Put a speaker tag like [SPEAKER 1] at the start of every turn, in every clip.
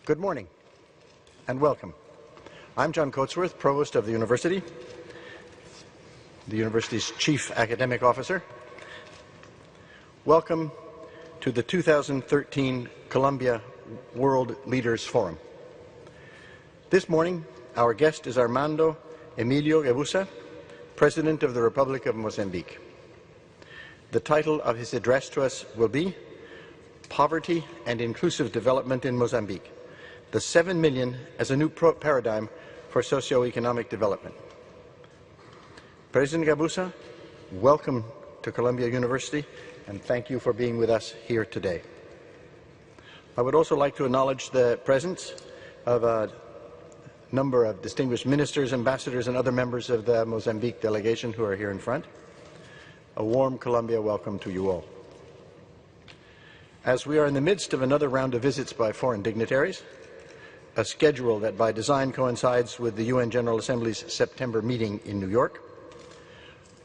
[SPEAKER 1] Good morning and welcome. I'm John Coatsworth, Provost of the university's Chief Academic Officer. Welcome to the 2013 Columbia World Leaders Forum. This morning, our guest is Armando Emilio Guebuza, President of the Republic of Mozambique. The title of his address to us will be Poverty and Inclusive Development in Mozambique, the 7 million as a new paradigm for socio-economic development. President Guebuza, welcome to Columbia University, and thank you for being with us here today. I would also like to acknowledge the presence of a number of distinguished ministers, ambassadors, and other members of the Mozambique delegation who are here in front. A warm Columbia welcome to you all. As we are in the midst of another round of visits by foreign dignitaries, a schedule that by design coincides with the UN General Assembly's September meeting in New York,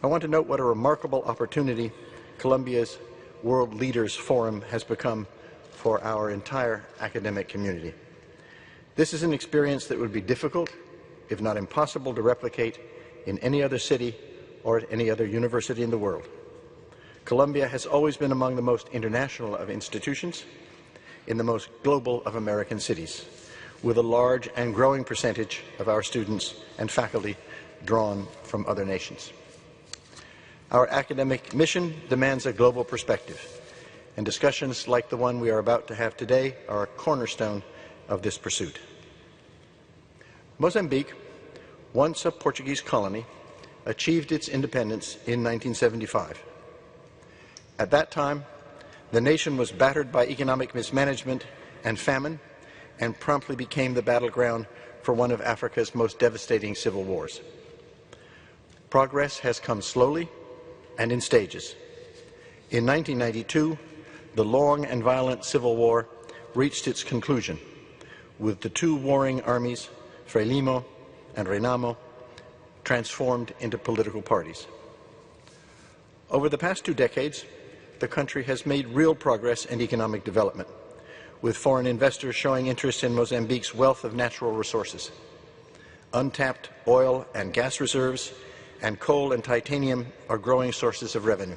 [SPEAKER 1] I want to note what a remarkable opportunity Columbia's World Leaders Forum has become for our entire academic community. This is an experience that would be difficult, if not impossible, to replicate in any other city or at any other university in the world. Columbia has always been among the most international of institutions in the most global of American cities, with a large and growing percentage of our students and faculty drawn from other nations. Our academic mission demands a global perspective, and discussions like the one we are about to have today are a cornerstone of this pursuit. Mozambique, once a Portuguese colony, achieved its independence in 1975. At that time, the nation was battered by economic mismanagement and famine, and promptly became the battleground for one of Africa's most devastating civil wars. Progress has come slowly and in stages. In 1992, the long and violent civil war reached its conclusion, with the two warring armies, Frelimo and Renamo, transformed into political parties. Over the past 2 decades, the country has made real progress in economic development, with foreign investors showing interest in Mozambique's wealth of natural resources. Untapped oil and gas reserves and coal and titanium are growing sources of revenue.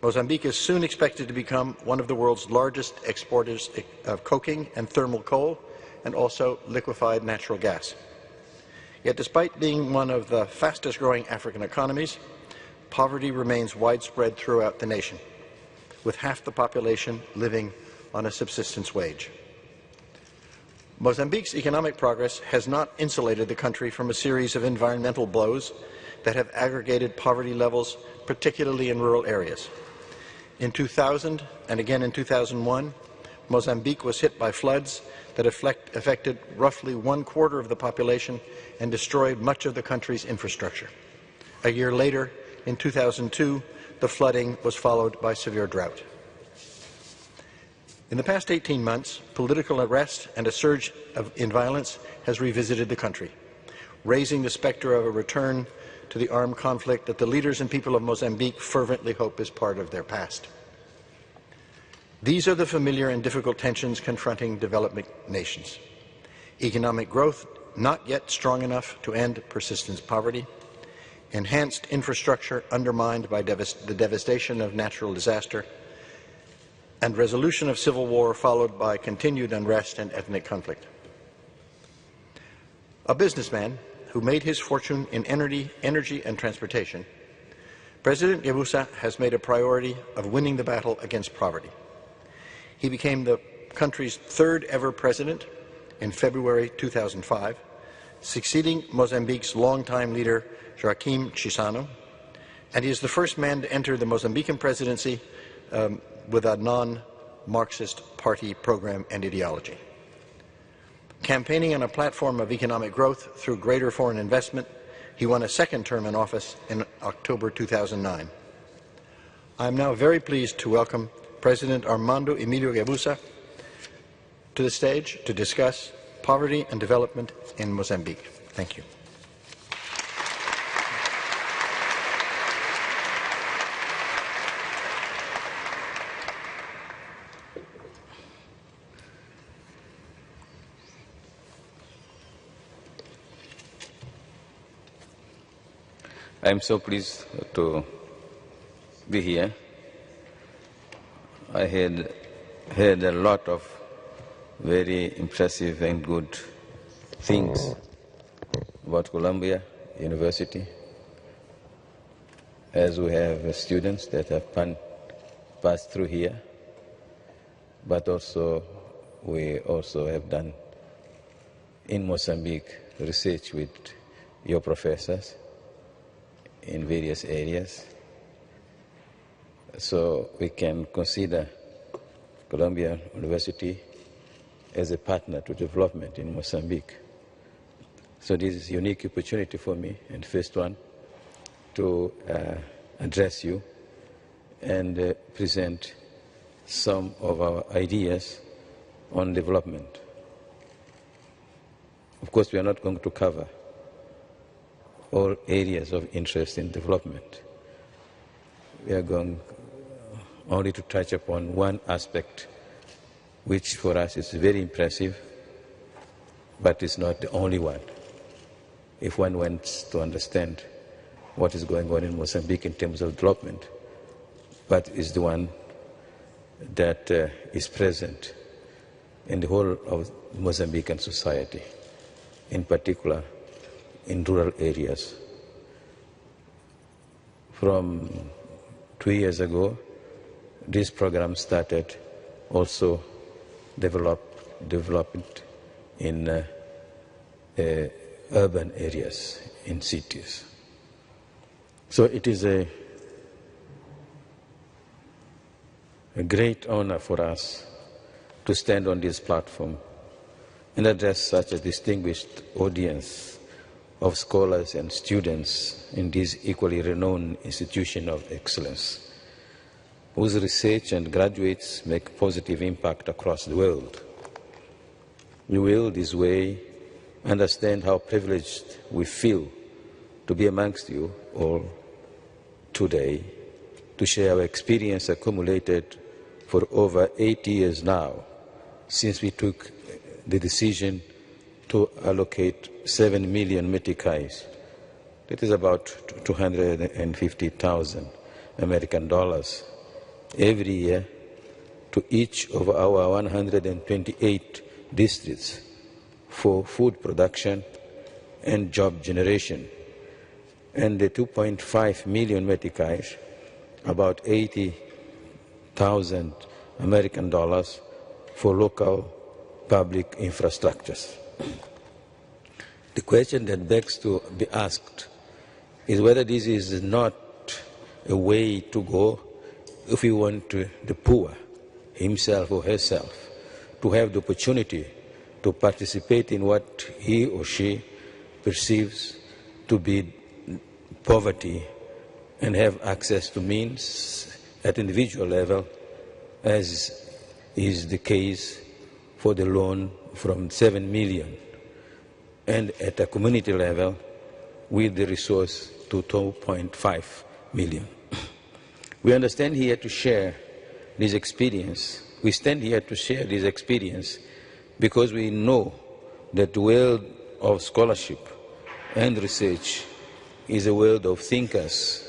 [SPEAKER 1] Mozambique is soon expected to become one of the world's largest exporters of coking and thermal coal, and also liquefied natural gas. Yet despite being one of the fastest growing African economies, poverty remains widespread throughout the nation, with half the population living on a subsistence wage. Mozambique's economic progress has not insulated the country from a series of environmental blows that have aggregated poverty levels, particularly in rural areas. In 2000 and again in 2001, Mozambique was hit by floods that affected roughly 1/4 of the population and destroyed much of the country's infrastructure. A year later, in 2002, the flooding was followed by severe drought. In the past 18 months, political unrest and a surge in violence has revisited the country, raising the specter of a return to the armed conflict that the leaders and people of Mozambique fervently hope is part of their past. These are the familiar and difficult tensions confronting developing nations. Economic growth not yet strong enough to end persistent poverty, enhanced infrastructure undermined by the devastation of natural disaster, and resolution of civil war followed by continued unrest and ethnic conflict. A businessman who made his fortune in energy and transportation, President Guebuza has made a priority of winning the battle against poverty. He became the country's 3rd ever president in February 2005, succeeding Mozambique's longtime leader, Joaquim Chissano, and he is the first man to enter the Mozambican presidency with a non-Marxist party program and ideology. Campaigning on a platform of economic growth through greater foreign investment, he won a 2nd term in office in October 2009. I am now very pleased to welcome President Armando Emilio Guebuza to the stage to discuss poverty and development in Mozambique. Thank you.
[SPEAKER 2] I'm so pleased to be here. I had heard a lot of very impressive and good things about Columbia University, as we have students that have passed through here, but also we also have done in Mozambique research with your professors in various areas. So we can consider Columbia University as a partner to development in Mozambique. So this is a unique opportunity for me, and first one, to address you and present some of our ideas on development. Of course, we are not going to cover all areas of interest in development. We are going only to touch upon one aspect, which for us is very impressive, but is not the only one. If one wants to understand what is going on in Mozambique in terms of development, but is the one that is present in the whole of Mozambican society, in particular in rural areas. From 2 years ago, this program started also development in urban areas, in cities. So it is a great honor for us to stand on this platform and address such a distinguished audience of scholars and students in this equally renowned institution of excellence, whose research and graduates make positive impact across the world. You will this way understand how privileged we feel to be amongst you all today, to share our experience accumulated for over 8 years now, since we took the decision to allocate 7 million meticais. That is about 250,000 American dollars every year to each of our 128 districts for food production and job generation, and the 2.5 million meticais, about 80,000 American dollars for local public infrastructures. The question that begs to be asked is whether this is not a way to go if we want the poor, himself or herself, to have the opportunity to participate in what he or she perceives to be poverty and have access to means at individual level, as is the case for the loan from 7 million, and at a community level with the resource to 2.5 million. We understand here to share this experience. We stand here to share this experience because we know that the world of scholarship and research is a world of thinkers,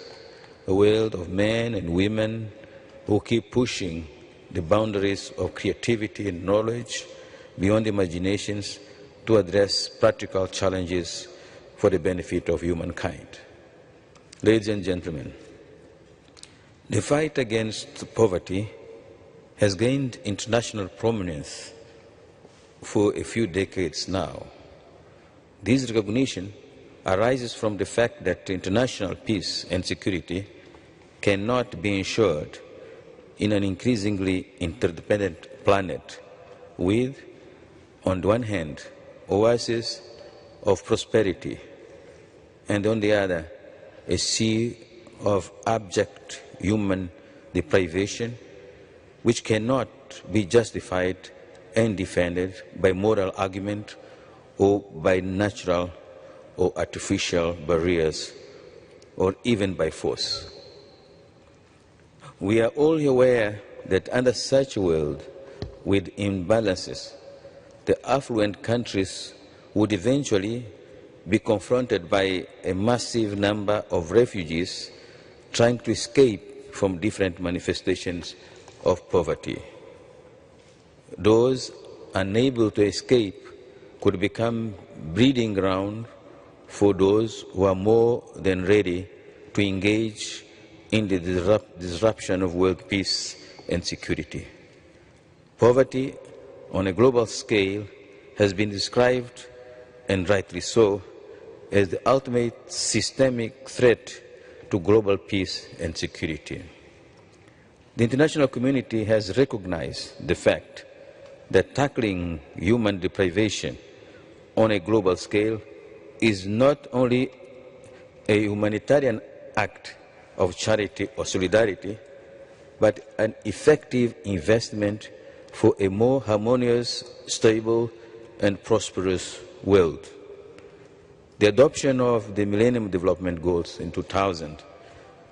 [SPEAKER 2] a world of men and women who keep pushing the boundaries of creativity and knowledge beyond imaginations to address practical challenges for the benefit of humankind. Ladies and gentlemen, the fight against poverty has gained international prominence for a few decades now. This recognition arises from the fact that international peace and security cannot be ensured in an increasingly interdependent planet with, on the one hand, oases of prosperity, and on the other, a sea of abject human deprivation, which cannot be justified and defended by moral argument or by natural or artificial barriers, or even by force. We are all aware that under such a world with imbalances, the affluent countries would eventually be confronted by a massive number of refugees trying to escape from different manifestations of poverty. Those unable to escape could become breeding ground for those who are more than ready to engage in the disruption of world peace and security. Poverty on a global scale has been described, and rightly so, as the ultimate systemic threat to global peace and security. The international community has recognized the fact that tackling human deprivation on a global scale is not only a humanitarian act of charity or solidarity, but an effective investment for a more harmonious, stable, and prosperous world. The adoption of the Millennium Development Goals in 2000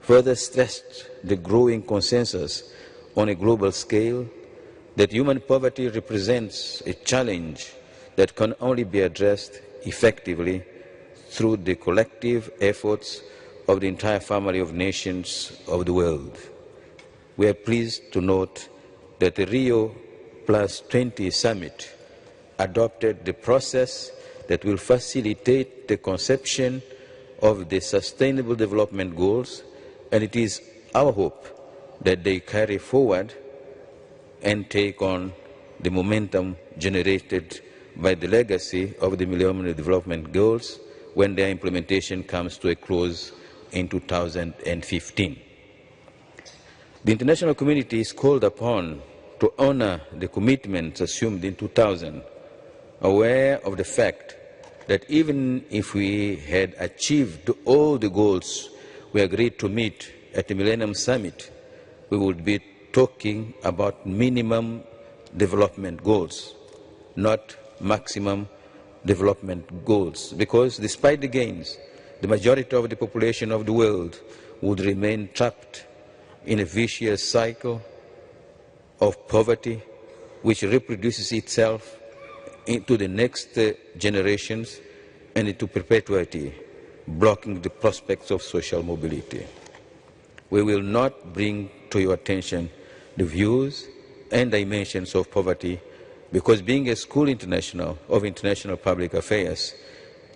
[SPEAKER 2] further stressed the growing consensus on a global scale that human poverty represents a challenge that can only be addressed effectively through the collective efforts of the entire family of nations of the world. We are pleased to note that the Rio +20 summit adopted the process that will facilitate the conception of the Sustainable Development Goals, and it is our hope that they carry forward and take on the momentum generated by the legacy of the Millennium Development Goals when their implementation comes to a close in 2015. The international community is called upon to honor the commitments assumed in 2000, aware of the fact that even if we had achieved all the goals we agreed to meet at the Millennium Summit, we would be talking about minimum development goals, not maximum development goals, because despite the gains, the majority of the population of the world would remain trapped in a vicious cycle of poverty which reproduces itself into the next generations and into perpetuity, blocking the prospects of social mobility. We will not bring to your attention the views and dimensions of poverty because being a school of international public affairs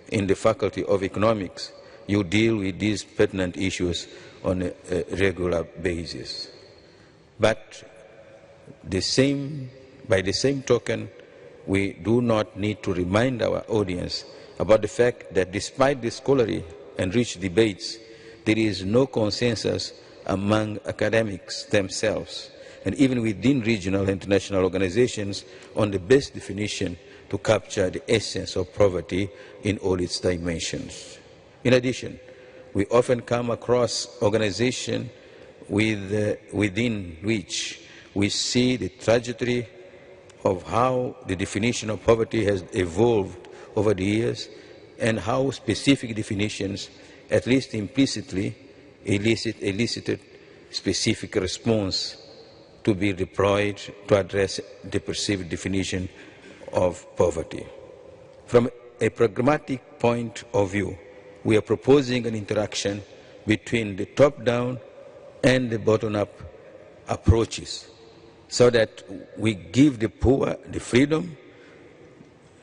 [SPEAKER 2] in the Faculty of Economics, you deal with these pertinent issues on a regular basis. But by the same token, we do not need to remind our audience about the fact that despite the scholarly and rich debates, there is no consensus among academics themselves and even within regional and international organizations on the best definition to capture the essence of poverty in all its dimensions. In addition, we often come across organizations within which we see the trajectory of how the definition of poverty has evolved over the years and how specific definitions, at least implicitly, elicited specific response to be deployed to address the perceived definition of poverty. From a pragmatic point of view, we are proposing an interaction between the top-down and the bottom-up approaches so that we give the poor the freedom,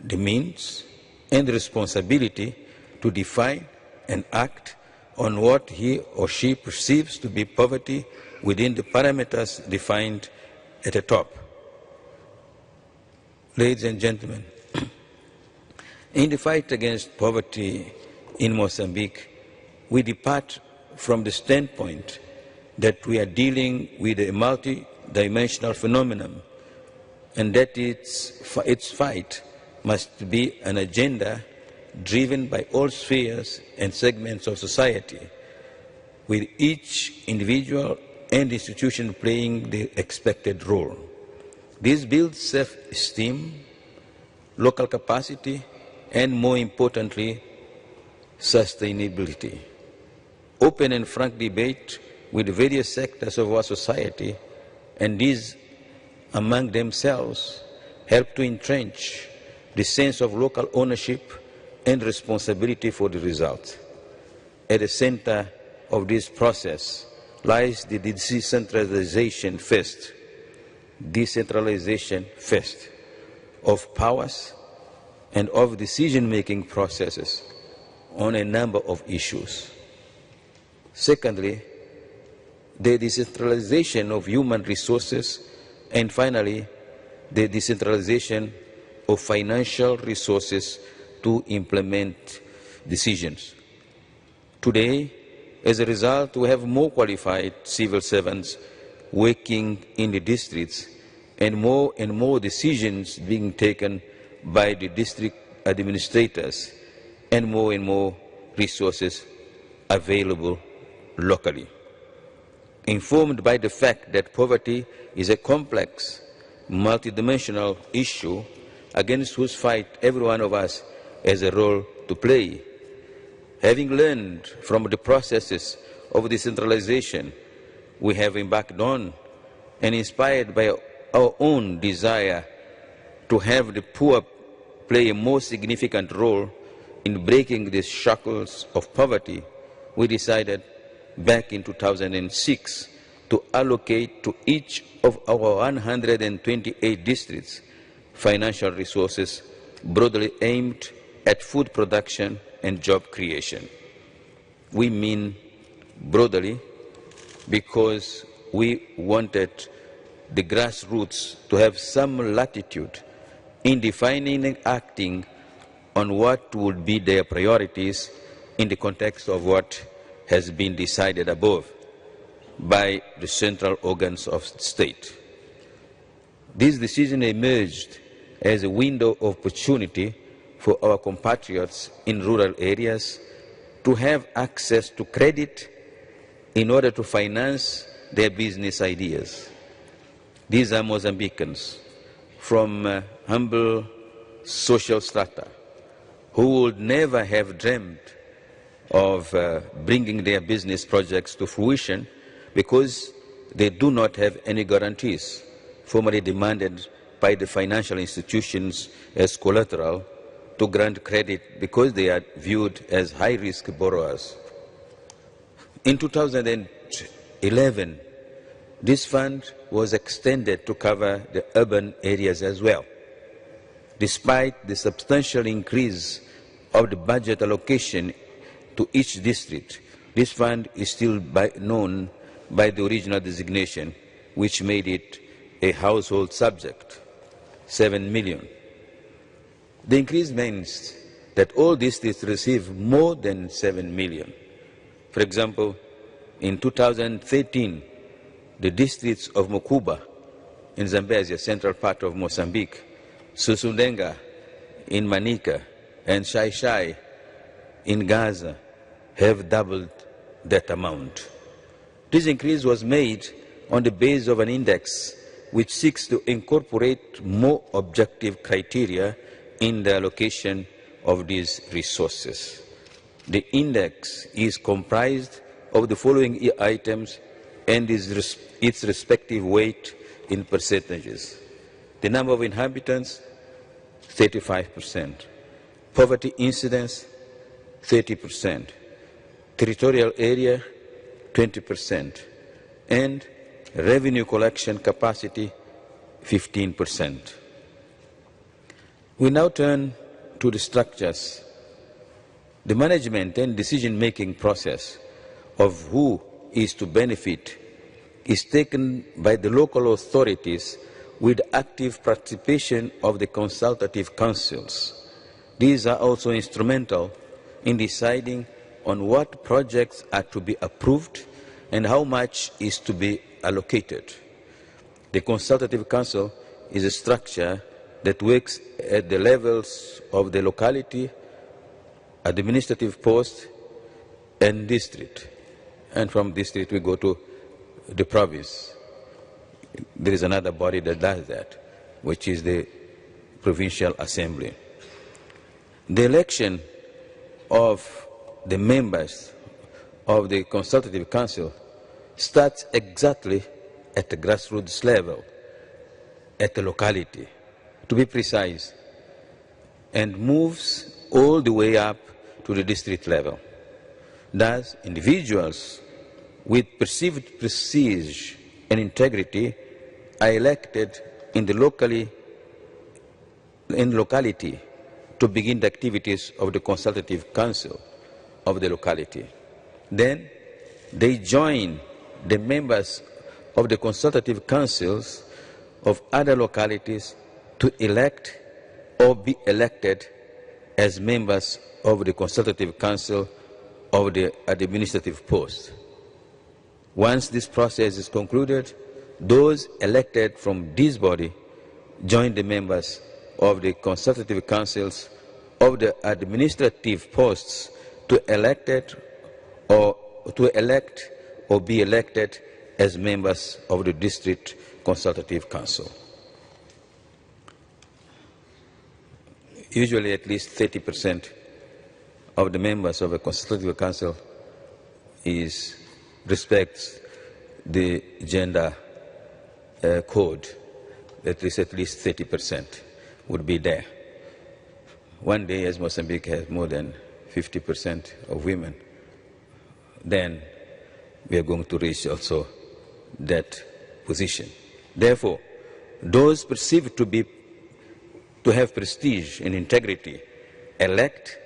[SPEAKER 2] the means, and the responsibility to define and act on what he or she perceives to be poverty within the parameters defined at the top. Ladies and gentlemen, in the fight against poverty in Mozambique, we depart from the standpoint that we are dealing with a multi-dimensional phenomenon and that its fight must be an agenda driven by all spheres and segments of society, with each individual and institution playing the expected role. This builds self-esteem, local capacity, and more importantly, sustainability. Open and frank debate with various sectors of our society, and these among themselves help to entrench the sense of local ownership and responsibility for the results. At the center of this process lies the decentralization first of powers and of decision-making processes on a number of issues. Secondly, the decentralization of human resources, and finally, the decentralization of financial resources to implement decisions. Today, as a result, we have more qualified civil servants working in the districts and more decisions being taken by the district administrators and more resources available locally. Informed by the fact that poverty is a complex, multidimensional issue against whose fight every one of us has a role to play, having learned from the processes of decentralization we have embarked on, and inspired by our own desire to have the poor play a more significant role in breaking the shackles of poverty, we decided back in 2006 to allocate to each of our 128 districts financial resources broadly aimed at food production and job creation. We mean broadly because we wanted the grassroots to have some latitude in defining and acting on what would be their priorities in the context of what has been decided above by the central organs of state. This decision emerged as a window of opportunity for our compatriots in rural areas to have access to credit in order to finance their business ideas. These are Mozambicans from humble social strata who would never have dreamed of bringing their business projects to fruition because they do not have any guarantees formally demanded by the financial institutions as collateral to grant credit because they are viewed as high-risk borrowers. In 2011, this fund was extended to cover the urban areas as well. Despite the substantial increase of the budget allocation to each district, this fund is still known by the original designation, which made it a household subject, 7 million. The increase means that all districts receive more than 7 million. For example, in 2013, the districts of Mukuba in Zambezia, central part of Mozambique, Susundenga in Manica, and Shai Shai in Gaza have doubled that amount. This increase was made on the basis of an index which seeks to incorporate more objective criteria in the allocation of these resources. The index is comprised of the following items and its respective weight in percentages. The number of inhabitants, 35%. Poverty incidence, 30%. Territorial area, 20%. And revenue collection capacity, 15%. We now turn to the structures. The management and decision-making process of who is to benefit is taken by the local authorities with active participation of the consultative councils. These are also instrumental in deciding on what projects are to be approved and how much is to be allocated. The consultative council is a structure that works at the levels of the locality, administrative post, and district. And from district we go to the province. There is another body that does that, which is the Provincial Assembly. The election of the members of the Consultative Council starts exactly at the grassroots level, at the locality, to be precise, and moves all the way up to the district level. Thus, individuals with perceived prestige and integrity are elected in the locality to begin the activities of the consultative council of the locality. Then they join the members of the consultative councils of other localities to elect or be elected as members of the consultative council of the administrative post. Once this process is concluded, those elected from this body join the members of the consultative councils of the administrative posts to elect or be elected as members of the district consultative council. Usually at least 30% of the members of a consultative council respects the gender code. At least 30% would be there. One day, as Mozambique has more than 50% of women, then we are going to reach also that position. Therefore, those perceived to have prestige and integrity elect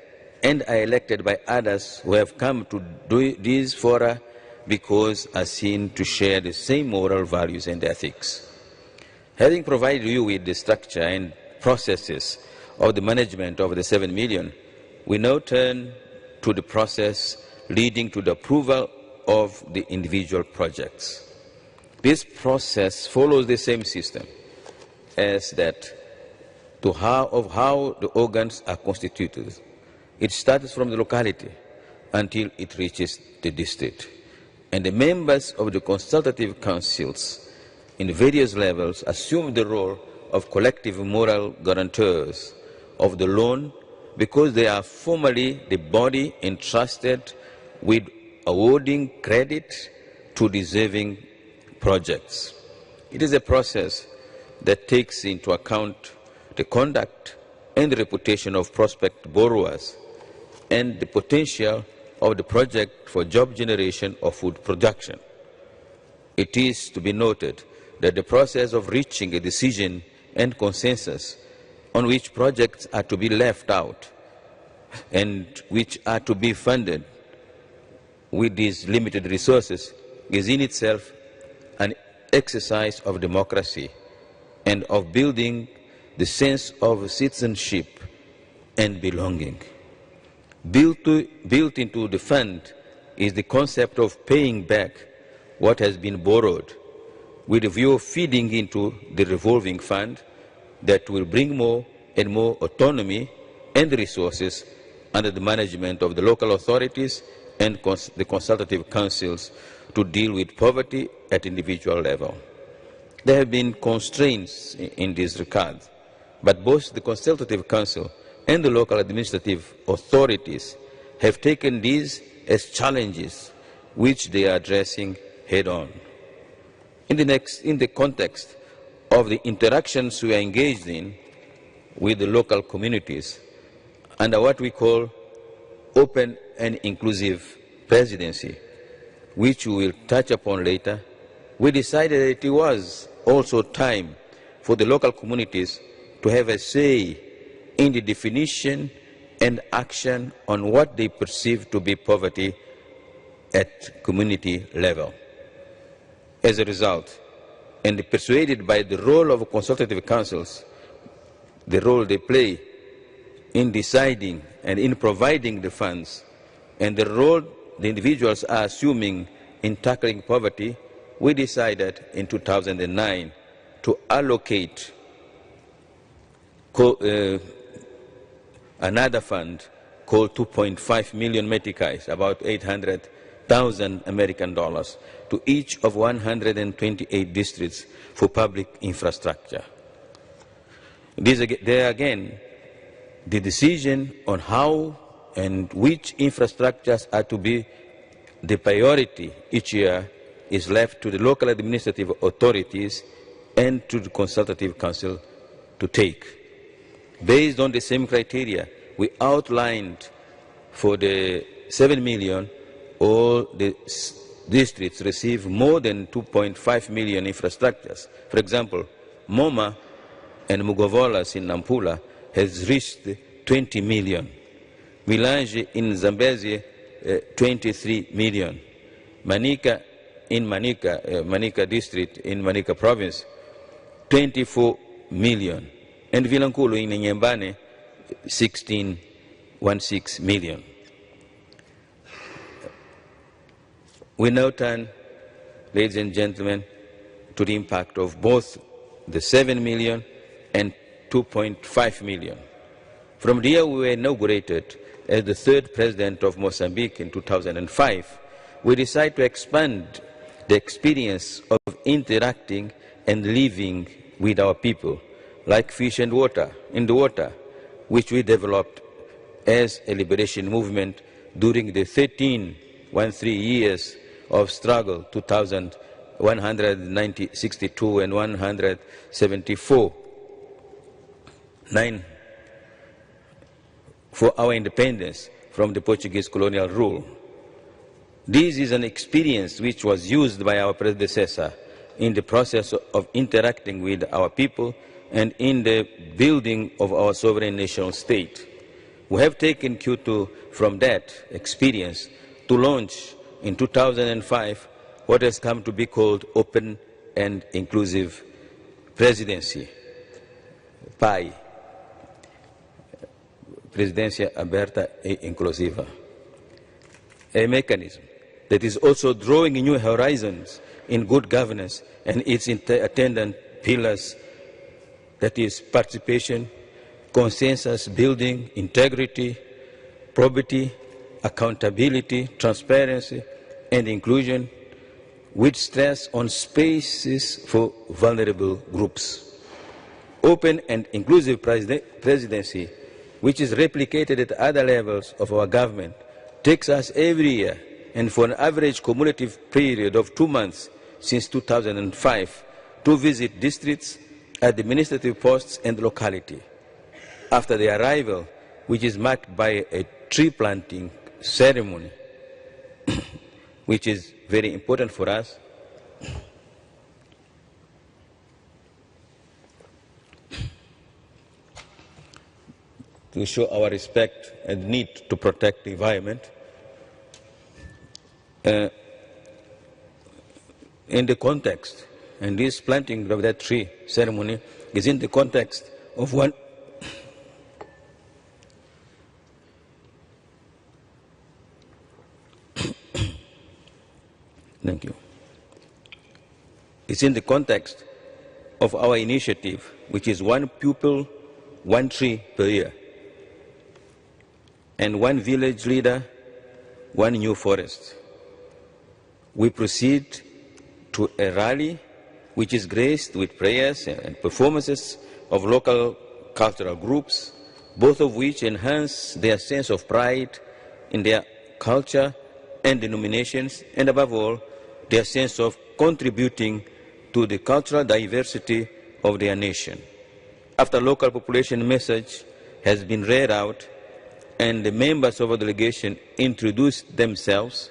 [SPEAKER 2] and are elected by others who have come to do these fora because are seen to share the same moral values and ethics. Having provided you with the structure and processes of the management of the 7 million, we now turn to the process leading to the approval of the individual projects. This process follows the same system as that of how the organs are constituted. It starts from the locality until it reaches the district. And the members of the consultative councils in various levels assume the role of collective moral guarantors of the loan because they are formally the body entrusted with awarding credit to deserving projects. It is a process that takes into account the conduct and the reputation of prospect borrowers and the potential of the project for job generation or food production. It is to be noted that the process of reaching a decision and consensus on which projects are to be left out and which are to be funded with these limited resources is in itself an exercise of democracy and of building the sense of citizenship and belonging. Built into the fund is the concept of paying back what has been borrowed with a view of feeding into the revolving fund that will bring more and more autonomy and resources under the management of the local authorities and the consultative councils to deal with poverty at individual level. There have been constraints in this regard, but both the consultative council and the local administrative authorities have taken these as challenges which they are addressing head-on. In the context of the interactions we are engaged in with the local communities under what we call open and inclusive presidency, which we will touch upon later, we decided that it was also time for the local communities to have a say in the definition and action on what they perceive to be poverty at community level. As a result, and persuaded by the role of consultative councils, the role they play in deciding and in providing the funds, and the role the individuals are assuming in tackling poverty, we decided in 2009 to allocate another fund called 2.5 million meticais, about 800,000 American dollars, to each of 128 districts for public infrastructure. There again, the decision on how and which infrastructures are to be the priority each year is left to the local administrative authorities and to the consultative council to take. Based on the same criteria, we outlined for the 7 million, all the districts receive more than 2.5 million infrastructures. For example, Moma and Mugovolas in Nampula has reached 20 million. Milange in Zambezi, 23 million. Manica in Manica district in Manica province, 24 million. And Vilankulu in Nyambane, 16 million. We now turn, ladies and gentlemen, to the impact of both the 7 million and 2.5 million. From the year we were inaugurated as the third president of Mozambique in 2005, we decided to expand the experience of interacting and living with our people, like fish and water, in the water, which we developed as a liberation movement during the 13 years of struggle, 162 and 174, for our independence from the Portuguese colonial rule. This is an experience which was used by our predecessor in the process of interacting with our people and in the building of our sovereign national state. We have taken cue from that experience to launch in 2005 what has come to be called Open and Inclusive Presidency, PAI, Presidência Aberta e Inclusiva, a mechanism that is also drawing new horizons in good governance and its attendant pillars, that is participation, consensus building, integrity, probity, accountability, transparency, and inclusion, with stress on spaces for vulnerable groups. Open and inclusive presidency, which is replicated at other levels of our government, takes us every year, and for an average cumulative period of 2 months since 2005, to visit districts, administrative posts, and locality. After the arrival, which is marked by a tree planting ceremony, which is very important for us, to show our respect and need to protect the environment. In the context, and this planting of that tree ceremony is in the context of one Thank you. It's in the context of our initiative, which is 1 pupil, 1 tree per year, and 1 village leader, 1 new forest. We proceed to a rally which is graced with prayers and performances of local cultural groups, both of which enhance their sense of pride in their culture and denominations, and above all, their sense of contributing to the cultural diversity of their nation. After local population message has been read out and the members of our delegation introduce themselves,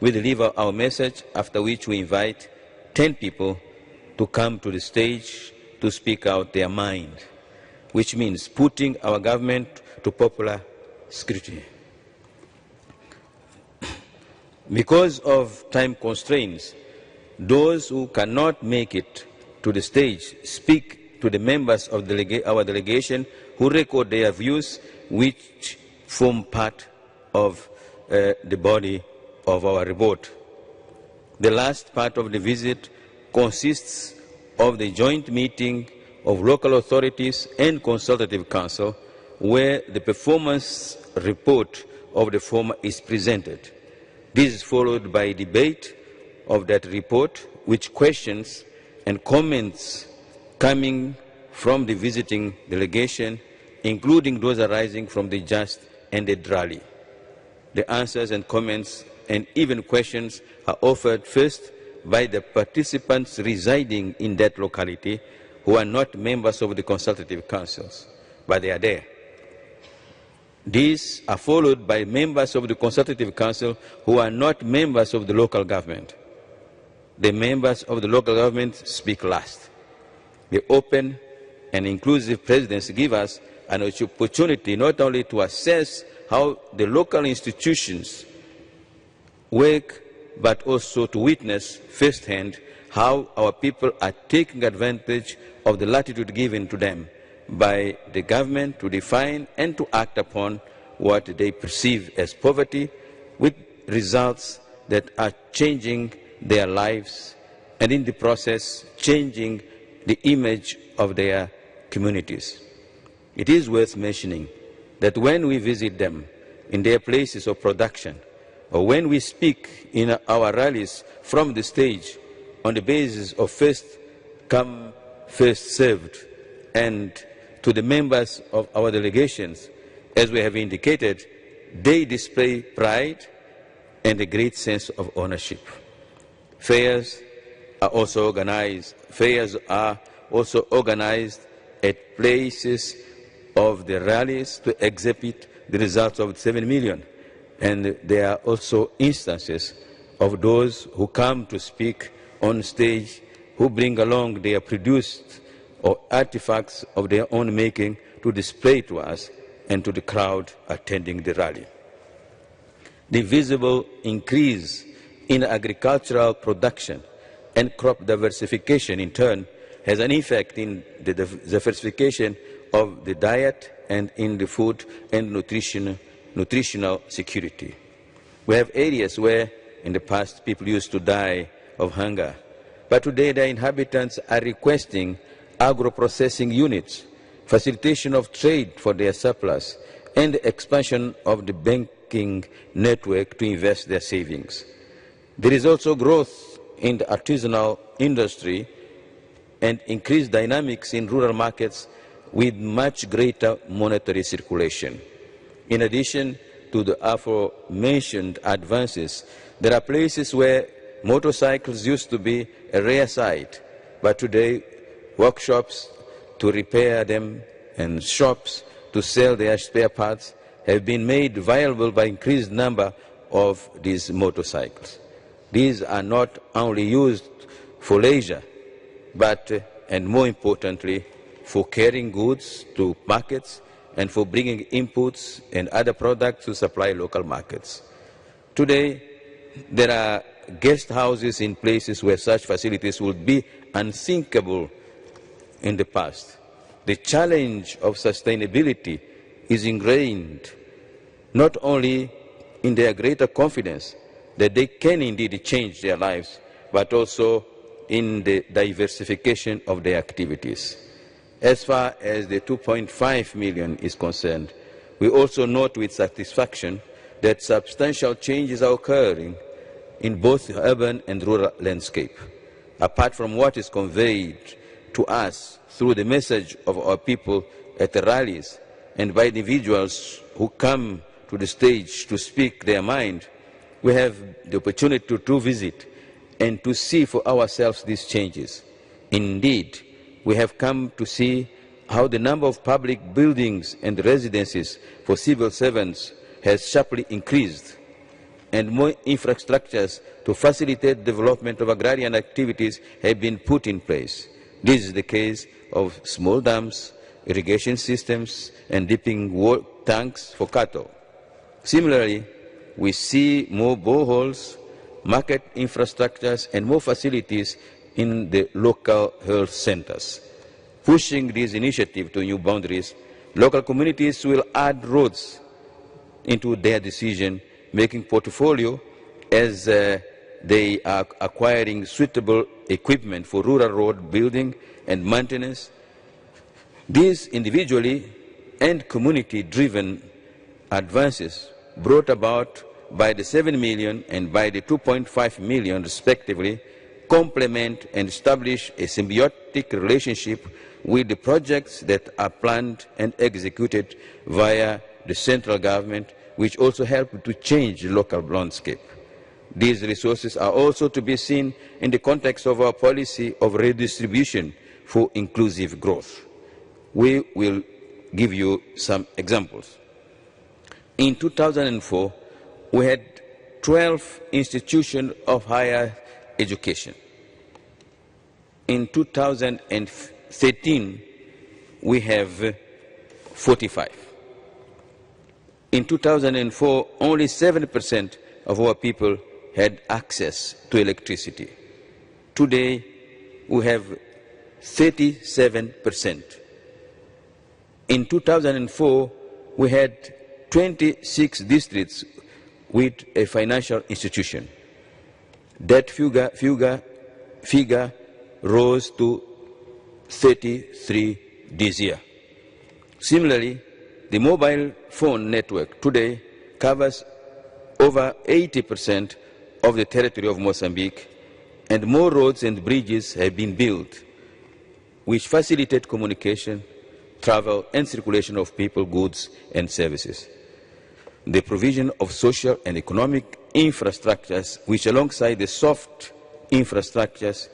[SPEAKER 2] we deliver our message, after which we invite 10 people to come to the stage to speak out their mind, which means putting our government to popular scrutiny. Because of time constraints, those who cannot make it to the stage speak to the members of our delegation, who record their views, which form part of the body of our report. The last part of the visit consists of the joint meeting of local authorities and consultative council, where the performance report of the former is presented. This is followed by a debate of that report, with questions and comments coming from the visiting delegation, including those arising from the just ended rally. The answers and comments and even questions are offered first by the participants residing in that locality, who are not members of the consultative councils, but they are there. These are followed by members of the Consultative Council who are not members of the local government. The members of the local government speak last. The open and inclusive presidency give us an opportunity not only to assess how the local institutions work, but also to witness firsthand how our people are taking advantage of the latitude given to them by the government to define and to act upon what they perceive as poverty, with results that are changing their lives and in the process changing the image of their communities. It is worth mentioning that when we visit them in their places of production, or when we speak in our rallies from the stage on the basis of first come, first served, and to the members of our delegations, as we have indicated, they display pride and a great sense of ownership. Fairs are also organized at places of the rallies to exhibit the results of 7 million. And there are also instances of those who come to speak on stage who bring along their produced or artifacts of their own making to display to us and to the crowd attending the rally. The visible increase in agricultural production and crop diversification in turn has an effect in the diversification of the diet and in the food and nutritional security. We have areas where in the past people used to die of hunger, but today the inhabitants are requesting agro-processing units, facilitation of trade for their surplus, and the expansion of the banking network to invest their savings. There is also growth in the artisanal industry and increased dynamics in rural markets with much greater monetary circulation. In addition to the aforementioned advances, there are places where motorcycles used to be a rare sight, but today workshops to repair them and shops to sell their spare parts have been made viable by increased number of these motorcycles. These are not only used for leisure, but, and more importantly, for carrying goods to markets and for bringing inputs and other products to supply local markets. Today, there are guest houses in places where such facilities would be unthinkable in the past. The challenge of sustainability is ingrained not only in their greater confidence that they can indeed change their lives, but also in the diversification of their activities. As far as the 2.5 million is concerned, we also note with satisfaction that substantial changes are occurring in both the urban and rural landscape. Apart from what is conveyed to us through the message of our people at the rallies and by individuals who come to the stage to speak their mind, we have the opportunity to visit and to see for ourselves these changes. Indeed, we have come to see how the number of public buildings and residences for civil servants has sharply increased, and more infrastructures to facilitate development of agrarian activities have been put in place. This is the case of small dams, irrigation systems, and dipping tanks for cattle. Similarly, we see more boreholes, market infrastructures, and more facilities in the local health centers. Pushing this initiative to new boundaries, local communities will add roads into their decision-making portfolio as they are acquiring suitable equipment for rural road building and maintenance. These individually and community-driven advances brought about by the 7 million and by the 2.5 million respectively complement and establish a symbiotic relationship with the projects that are planned and executed via the central government, which also help to change the local landscape. These resources are also to be seen in the context of our policy of redistribution for inclusive growth. We will give you some examples. In 2004, we had 12 institutions of higher education. In 2013, we have 45. In 2004, only 7% of our people had access to electricity. Today, we have 37%. In 2004, we had 26 districts with a financial institution. That figure rose to 33 this year. Similarly, the mobile phone network today covers over 80% of the territory of Mozambique, and more roads and bridges have been built, which facilitate communication, travel, and circulation of people, goods, and services. The provision of social and economic infrastructures, which alongside the soft infrastructures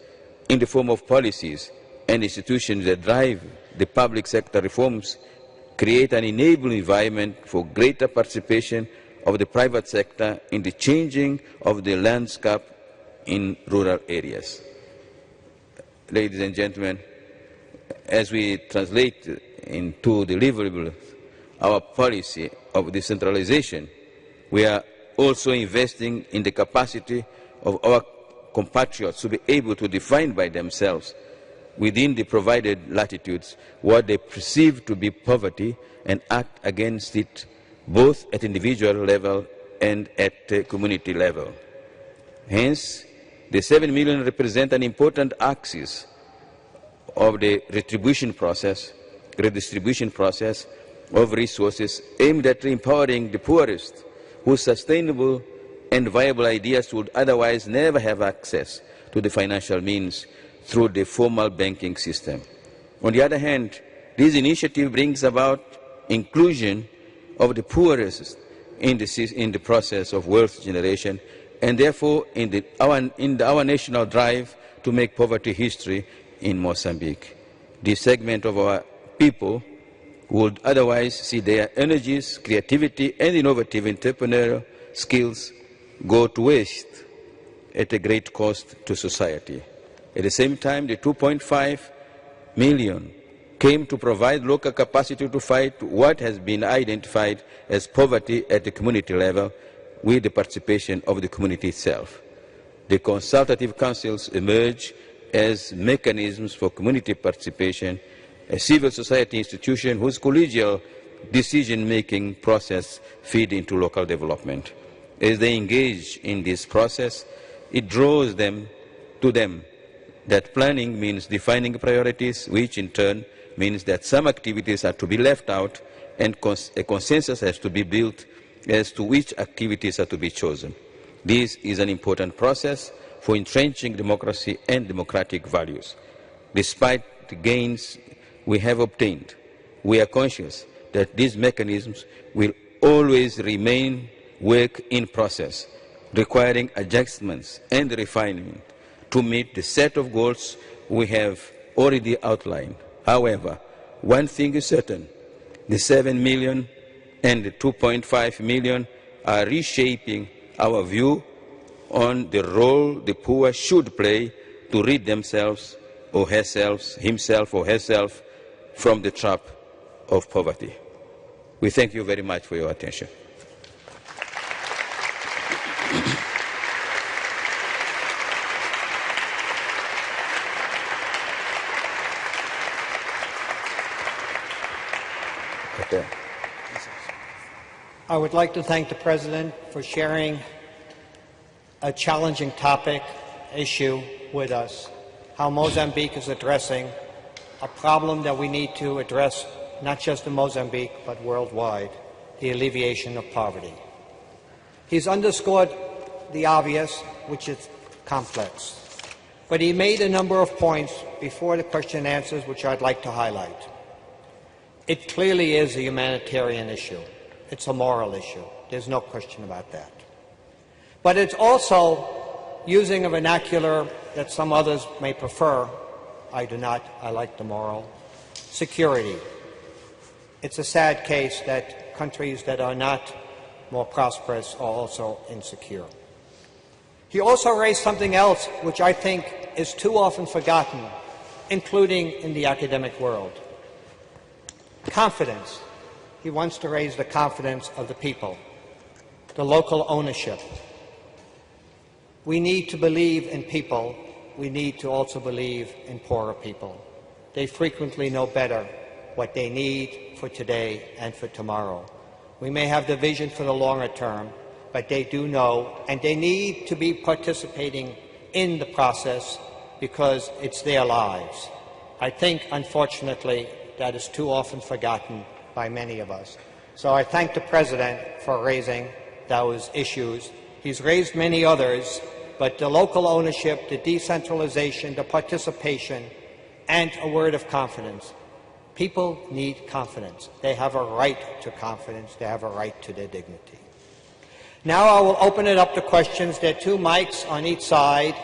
[SPEAKER 2] in the form of policies and institutions that drive the public sector reforms, create an enabling environment for greater participation of the private sector in the changing of the landscape in rural areas. Ladies and gentlemen, as we translate into deliverable our policy of decentralization, we are also investing in the capacity of our compatriots to be able to define by themselves, within the provided latitudes, what they perceive to be poverty and act against it both at individual level and at community level. Hence, the 7 million represent an important axis of the redistribution process of resources aimed at empowering the poorest, whose sustainable and viable ideas would otherwise never have access to the financial means through the formal banking system. On the other hand, this initiative brings about inclusion of the poorest in the process of wealth generation, and therefore in our national drive to make poverty history in Mozambique. This segment of our people would otherwise see their energies, creativity, and innovative entrepreneurial skills go to waste at a great cost to society. At the same time, the 2.5 million came to provide local capacity to fight what has been identified as poverty at the community level with the participation of the community itself. The consultative councils emerge as mechanisms for community participation, a civil society institution whose collegial decision-making process feed into local development. As they engage in this process, it draws them to them that planning means defining priorities, which in turn means that some activities are to be left out and a consensus has to be built as to which activities are to be chosen. This is an important process for entrenching democracy and democratic values. Despite the gains we have obtained, we are conscious that these mechanisms will always remain work in process, requiring adjustments and refinement to meet the set of goals we have already outlined. However, one thing is certain: the 7 million and the 2.5 million are reshaping our view on the role the poor should play to rid themselves or himself or herself from the trap of poverty. We thank you very much for your attention. Okay.
[SPEAKER 3] I would like to thank the President for sharing a challenging topic, issue with us, how Mozambique is addressing a problem that we need to address not just in Mozambique but worldwide, the alleviation of poverty. He's underscored the obvious, which is complex, but he made a number of points before the question and answers which I'd like to highlight. It clearly is a humanitarian issue. It's a moral issue. There's no question about that. But it's also, using a vernacular that some others may prefer, I do not, I like the moral, security. It's a sad case that countries that are not more prosperous, are also insecure. He also raised something else which I think is too often forgotten, including in the academic world. Confidence. He wants to raise the confidence of the people, the local ownership. We need to believe in people. We need to also believe in poorer people. They frequently know better what they need for today and for tomorrow. We may have the vision for the longer term, but they do know, and they need to be participating in the process because it's their lives. I think, unfortunately, that is too often forgotten by many of us. So I thank the President for raising those issues. He's raised many others, but the local ownership, the decentralization, the participation, and a word of confidence. People need confidence. They have a right to confidence. They have a right to their dignity. Now I will open it up to questions. There are 2 mics on each side.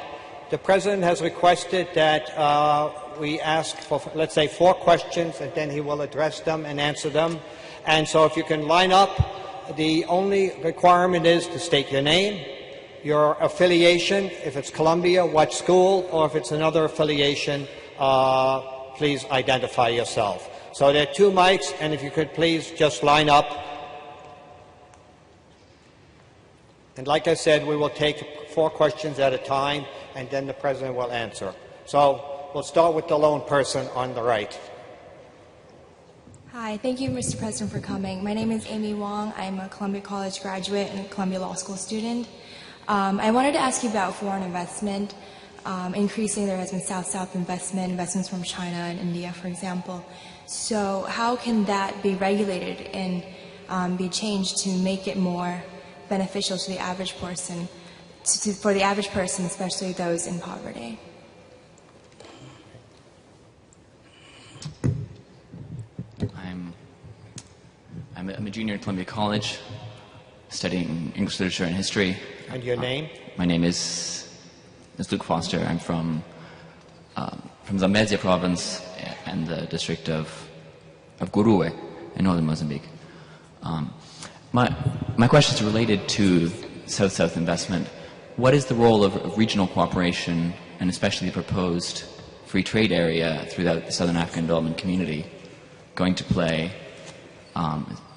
[SPEAKER 3] The President has requested that we ask for, let's say, 4 questions, and then he will address them and answer them. And so if you can line up, the only requirement is to state your name, your affiliation, if it's Columbia, what school, or if it's another affiliation, please identify yourself. So there are 2 mics, and if you could please just line up. And like I said, we will take 4 questions at a time, and then the President will answer. So we'll start with the lone person on the right.
[SPEAKER 4] Hi, thank you, Mr. President, for coming. My name is Amy Wong. I'm a Columbia College graduate and a Columbia Law School student. I wanted to ask you about foreign investment. Increasing, there has been South-South investments from China and India, for example. So how can that be regulated and be changed to make it more beneficial to the average person, for the average person, especially those in poverty?
[SPEAKER 5] I'm a junior at Columbia College, studying English literature and history.
[SPEAKER 3] And your name?
[SPEAKER 5] My name is Luke Foster. I'm from Zambezia province and the district of Gurue in northern Mozambique. My question is related to South-South investment. What is the role of regional cooperation, and especially the proposed free trade area throughout the Southern African Development Community, going to play,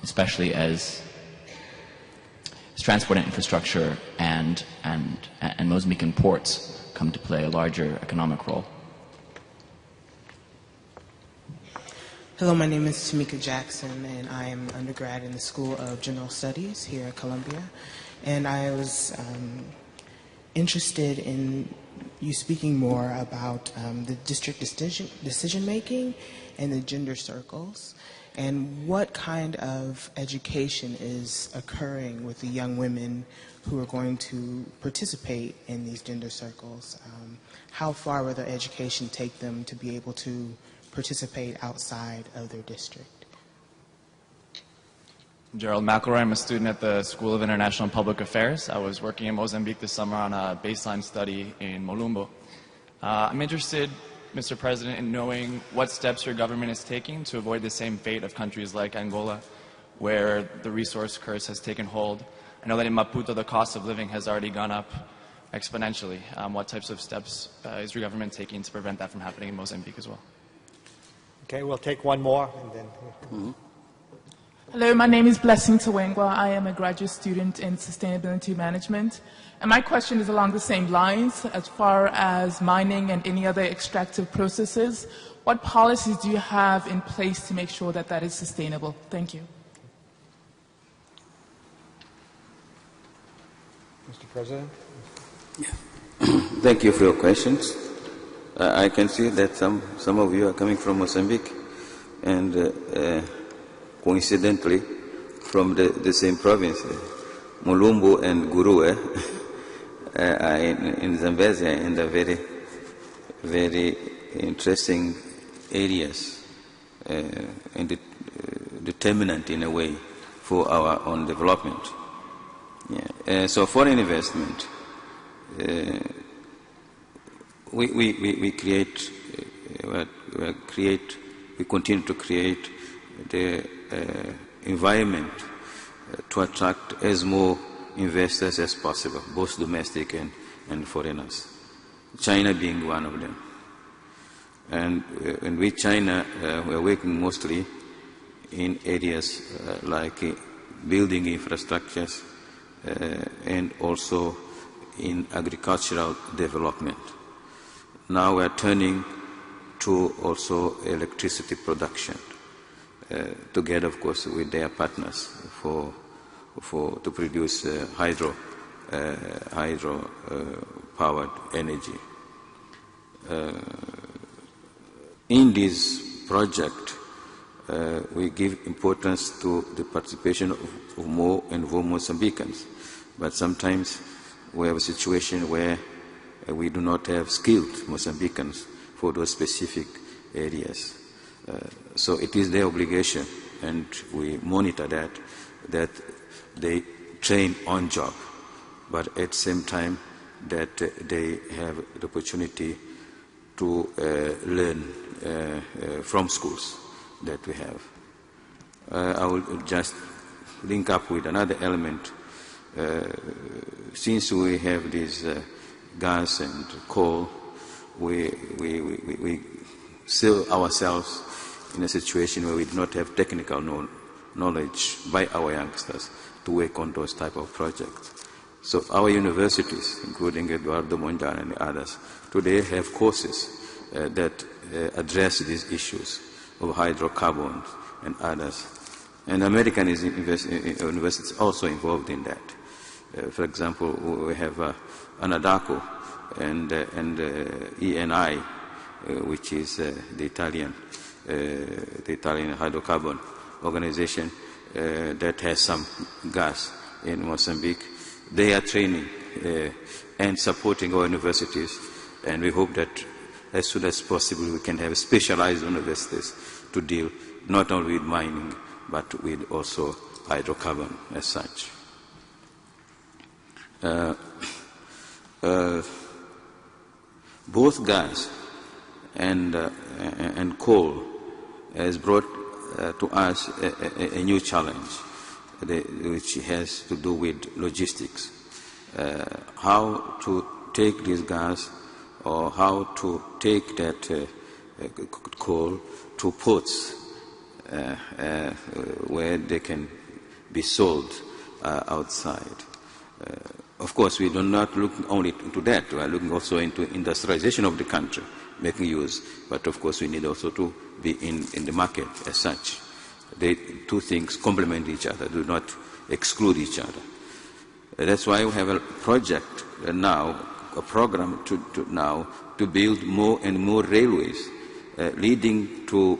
[SPEAKER 5] especially as transport and infrastructure and Mozambican ports come to play a larger economic role?
[SPEAKER 6] Hello, my name is Tamika Jackson, and I am an undergrad in the School of General Studies here at Columbia. And I was interested in you speaking more about the district decision-making and the gender circles, and what kind of education is occurring with the young women who are going to participate in these gender circles. How far will their education take them to be able to participate outside of their district?
[SPEAKER 7] Gerald McElroy. I'm a student at the School of International and Public Affairs. I was working in Mozambique this summer on a baseline study in Molumbo. I'm interested, Mr. President, in knowing what steps your government is taking to avoid the same fate of countries like Angola, where the resource curse has taken hold. I know that in Maputo the cost of living has already gone up exponentially. What types of steps is your government taking to prevent that from happening in Mozambique as well?
[SPEAKER 3] Okay, we'll take one more. And then.
[SPEAKER 8] Hello, my name is Blessing Tawengwa. I am a graduate student in sustainability management. And my question is along the same lines as far as mining and any other extractive processes. What policies do you have in place to make sure that that is sustainable? Thank you.
[SPEAKER 3] Mr. President?
[SPEAKER 2] Yeah. Thank you for your questions. I can see that some of you are coming from Mozambique, and coincidentally from the same province. Molumbo and Gurue are in Zambezia, in the very, very interesting areas and determinant in a way for our own development. Yeah. So foreign investment, we continue to create the environment to attract as more investors as possible, both domestic and foreigners, China being one of them. And with China, we are working mostly in areas like building infrastructures and also in agricultural development. Now we are turning to also electricity production, together, of course, with their partners to produce hydro powered energy. In this project, we give importance to the participation of more and more Mozambicans, but sometimes we have a situation where we do not have skilled Mozambicans for those specific areas. So it is their obligation, and we monitor that they train on job, but at the same time that they have the opportunity to learn from schools that we have. I will just link up with another element. Since we have this gas and coal, we see ourselves in a situation where we do not have technical knowledge by our youngsters to work on those type of projects. So our universities, including Eduardo Mondlane and others, today have courses that address these issues of hydrocarbons and others. And American universities also involved in that. For example, we have Anadarko and ENI, which is the Italian hydrocarbon organization that has some gas in Mozambique. They are training and supporting our universities, and we hope that as soon as possible we can have specialized universities to deal not only with mining but with also hydrocarbon as such. Both gas and coal has brought to us a new challenge, which has to do with logistics. How to take this gas or how to take that coal to ports where they can be sold outside. Of course, we do not look only into that. We are looking also into industrialization of the country, making use. But of course, we need also to be in the market as such. The two things complement each other, do not exclude each other. That's why we have a project now, a program to build more and more railways leading to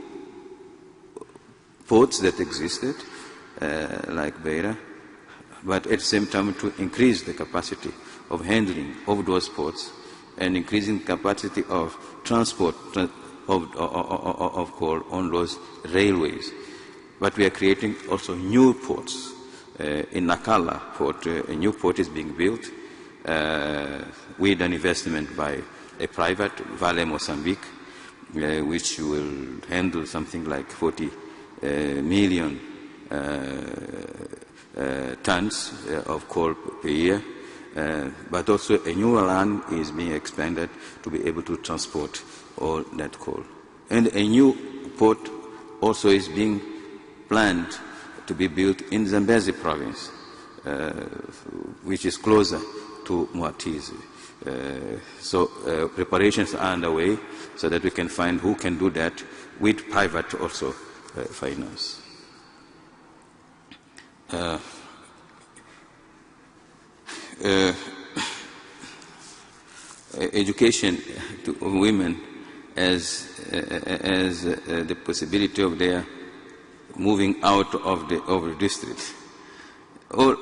[SPEAKER 2] ports that existed, like Beira, but at the same time to increase the capacity of handling of those ports and increasing capacity of transport of coal on those railways. But we are creating also new ports. In Nacala port, a new port is being built with an investment by a private, Vale Mozambique, which will handle something like 40 million tons of coal per year. But also a new land is being expanded to be able to transport all that coal. And a new port also is being planned to be built in Zambezi province, which is closer to Mwatizi. So preparations are underway so that we can find who can do that with private also finance. Education to women as the possibility of their moving out of the district. All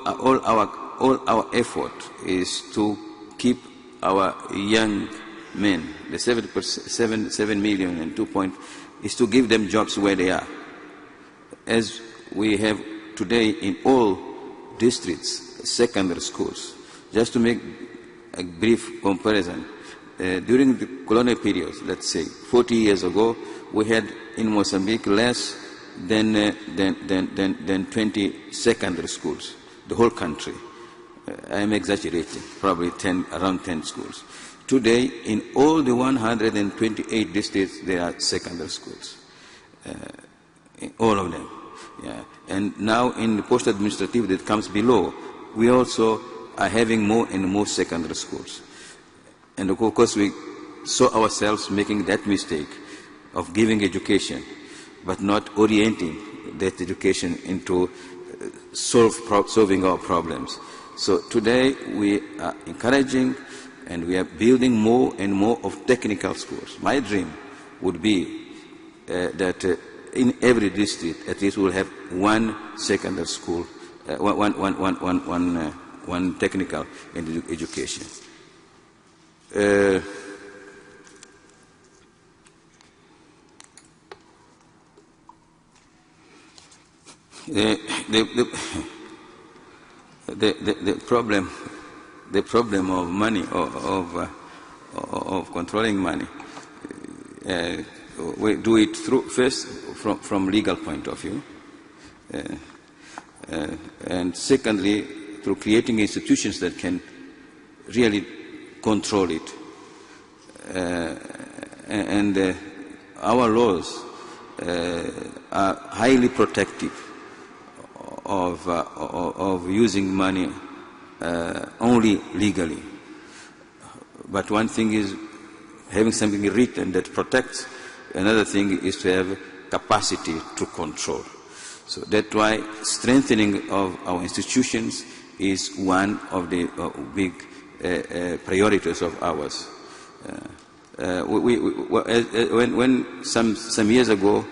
[SPEAKER 2] our effort is to keep our young men, the 7 million and 2 point, is to give them jobs where they are. As we have today in all districts, secondary schools. Just to make a brief comparison, during the colonial period, let's say 40 years ago, we had in Mozambique less than 20 secondary schools, the whole country. I am exaggerating, probably around 10 schools. Today, in all the 128 districts, there are secondary schools, all of them. Yeah. And now in the post-administrative that comes below, we also are having more and more secondary schools. And of course, we saw ourselves making that mistake of giving education, but not orienting that education into solving our problems. So today we are encouraging and we are building more and more of technical schools. My dream would be that in every district at least we'll have one secondary school, one technical education. The problem of money, of controlling money, we do it first from legal point of view, and secondly through creating institutions that can really control it. Our laws are highly protective of using money only legally. But one thing is having something written that protects, another thing is to have capacity to control. So that's why strengthening of our institutions is one of the big priorities of ours. When some years ago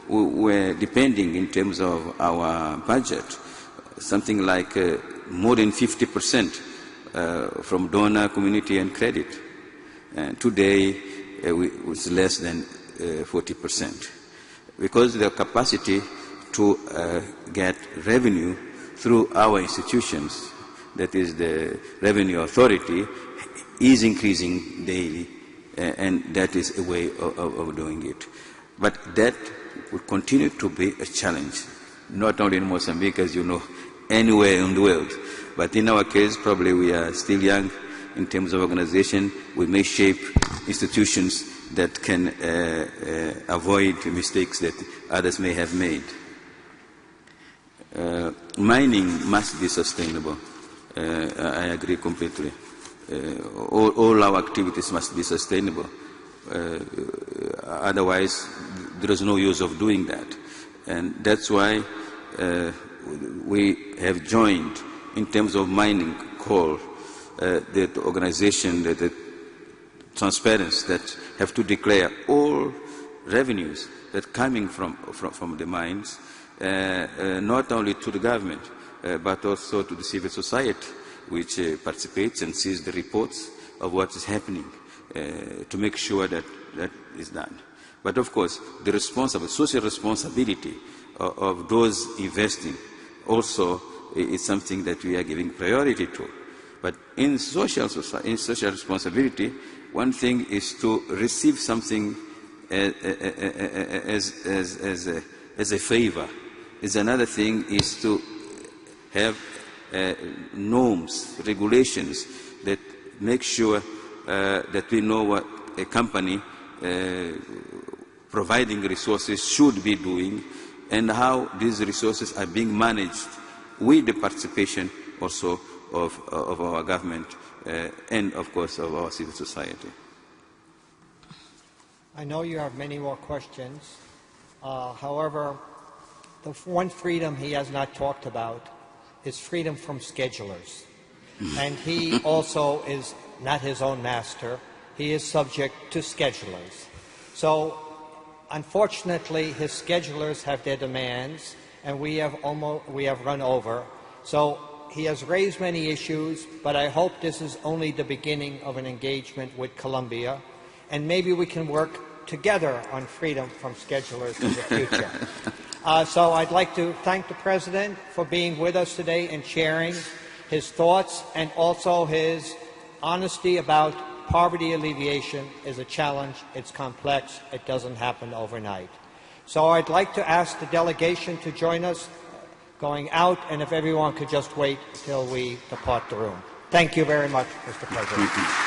[SPEAKER 2] we were depending in terms of our budget, something like more than 50% from donor, community and credit. And today it's less than 40%. Because the capacity to get revenue through our institutions, that is the revenue authority, is increasing daily, and that is a way of doing it. But that will continue to be a challenge, not only in Mozambique, as you know, anywhere in the world. But in our case, probably we are still young in terms of organization. We may shape institutions that can avoid mistakes that others may have made. Mining must be sustainable. I agree completely. All our activities must be sustainable. Otherwise, there is no use of doing that. And that's why we have joined, in terms of mining coal, the organization, the transparency, that have to declare all revenues that coming from the mines, not only to the government, but also to the civil society, which participates and sees the reports of what is happening, to make sure that that is done. But of course, the social responsibility of those investing also is something that we are giving priority to. But in social responsibility, one thing is to receive something as a favor. Another thing is to have norms, regulations that make sure that we know what a company providing resources should be doing and how these resources are being managed with the participation also of our government and, of course, of our civil society.
[SPEAKER 3] I know you have many more questions. However, the one freedom he has not talked about is freedom from schedulers. And he also is not his own master. He is subject to schedulers. So, unfortunately, his schedulers have their demands, and we have run over. So he has raised many issues, but I hope this is only the beginning of an engagement with Colombia, and maybe we can work together on freedom from schedulers in the future. So I'd like to thank the President for being with us today and sharing his thoughts, and also his honesty about poverty alleviation is a challenge. It's complex. It doesn't happen overnight. So I'd like to ask the delegation to join us going out, and if everyone could just wait till we depart the room. Thank you very much, Mr. President.